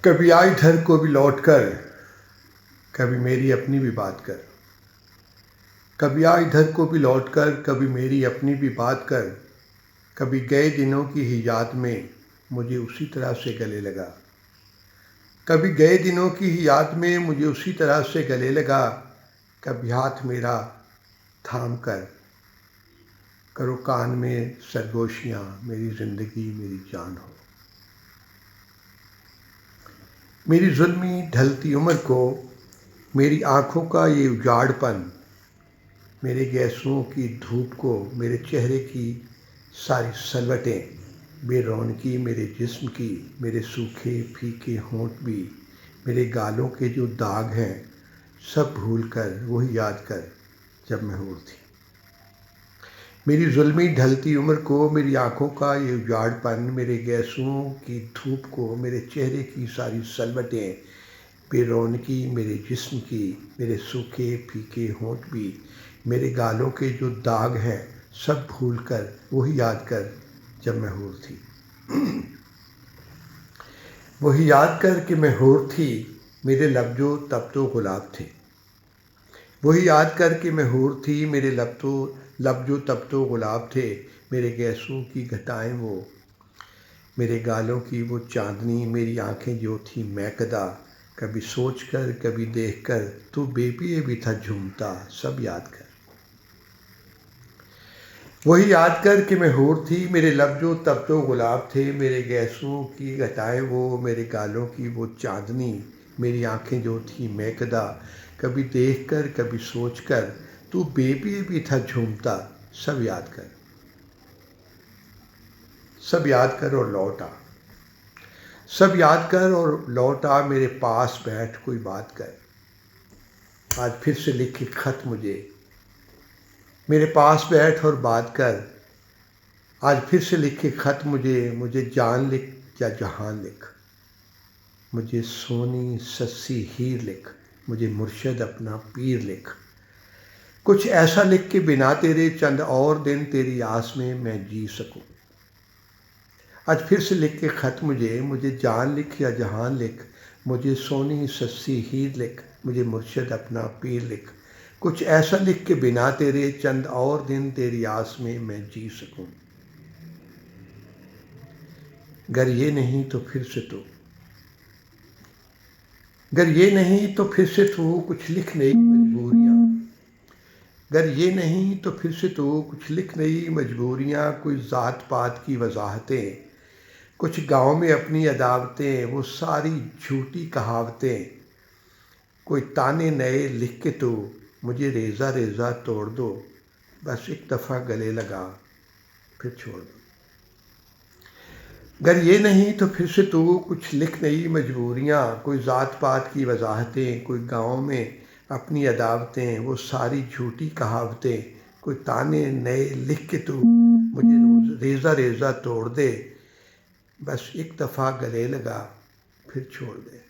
कभी आ इधर को भी लौट कर, कभी मेरी अपनी भी बात कर। कभी आ इधर को भी लौट कर, कभी मेरी अपनी भी बात कर। कभी गए दिनों की ही याद में मुझे उसी तरह से गले लगा। कभी गए दिनों की ही याद में मुझे उसी तरह से गले लगा। कभी हाथ मेरा थाम कर करो कान में सरगोशियाँ, मेरी ज़िंदगी मेरी जान हो। मेरी जुल्मी ढलती उम्र को, मेरी आँखों का ये उजाड़पन, मेरे गैसों की धूप को, मेरे चेहरे की सारी सलवटें, बेरौनकी मेरे जिस्म की, मेरे सूखे फीके होंठ भी, मेरे गालों के जो दाग हैं, सब भूल कर वही याद कर जब मैं हूर थी। मेरी जुल्मी ढलती उम्र को, मेरी आँखों का ये उजाड़पन, मेरे गैसों की धूप को, मेरे चेहरे की सारी सलवटें, बेरौनकी मेरे जिस्म की, मेरे सूखे फीके होंठ भी, मेरे गालों के जो दाग हैं, सब भूल कर वही याद कर जब मैं हूर थी। वही याद कर कि मैं हूर थी, मेरे लब जो तब तो गुलाब थे। वही याद कर कि मैं हूर थी, मेरे लब जो तब तो गुलाब थे। मेरे गैसों की घटाएं वो, मेरे गालों की वो चांदनी, मेरी आंखें जो थी महकदा। कभी सोच कर कभी देख कर तू बेपिए भी था झूमता, सब याद कर। वही याद कर कि मैं हूर थी, मेरे लब जो तब तो गुलाब थे। मेरे गैसों की घटाएं वो, मेरे गालों की वो चांदनी, मेरी आंखें जो थी महकदा। कभी देख कर कभी सोच कर तू बेपिए भी था झूमता, सब याद कर। सब याद कर और लौट आ, सब याद कर और लौट आ, मेरे पास बैठ कोई बात कर। आज फिर से लिखे खत मुझे, मेरे पास बैठ और बात कर। आज फिर से लिखे खत मुझे जान लिख या जहान लिख। मुझे सोनी सस्सी हीर लिख, मुझे मुर्शद अपना पीर लिख। कुछ ऐसा लिख के बिना तेरे चंद और दिन तेरी आस में मैं जी सकूं। आज फिर से लिख के खत मुझे जान लिख या जहान लिख। मुझे सोनी सस्सी हीर लिख, मुझे मुर्शद अपना पीर लिख। कुछ ऐसा लिख के बिना तेरे चंद और दिन तेरी आस में मैं जी सकूं। गर ये नहीं तो फिर से तू, गर ये नहीं तो फिर से तू कुछ लिख नई मजबूरियाँ। गर ये नहीं तो फिर से तू कुछ लिख नई मजबूरियाँ। कोई ज़ात पात की वजाहतें, कुछ गाँव में अपनी अदावतें, वो सारी झूठी कहावतें। कोई ताने नए लिख के तू मुझे रेज़ा रेज़ा तोड़ दो, बस एक दफ़ा गले लगा फिर छोड़ दो। गर ये नहीं तो फिर से तू कुछ लिख नई मजबूरियाँ। कोई ज़ात पात की वजाहतें, कोई गाँव में अपनी अदावतें, वो सारी झूठी कहावतें। कोई ताने नए लिख के तू मुझे रेज़ा रेज़ा तोड़ दे, बस एक दफ़ा गले लगा फिर छोड़ दे।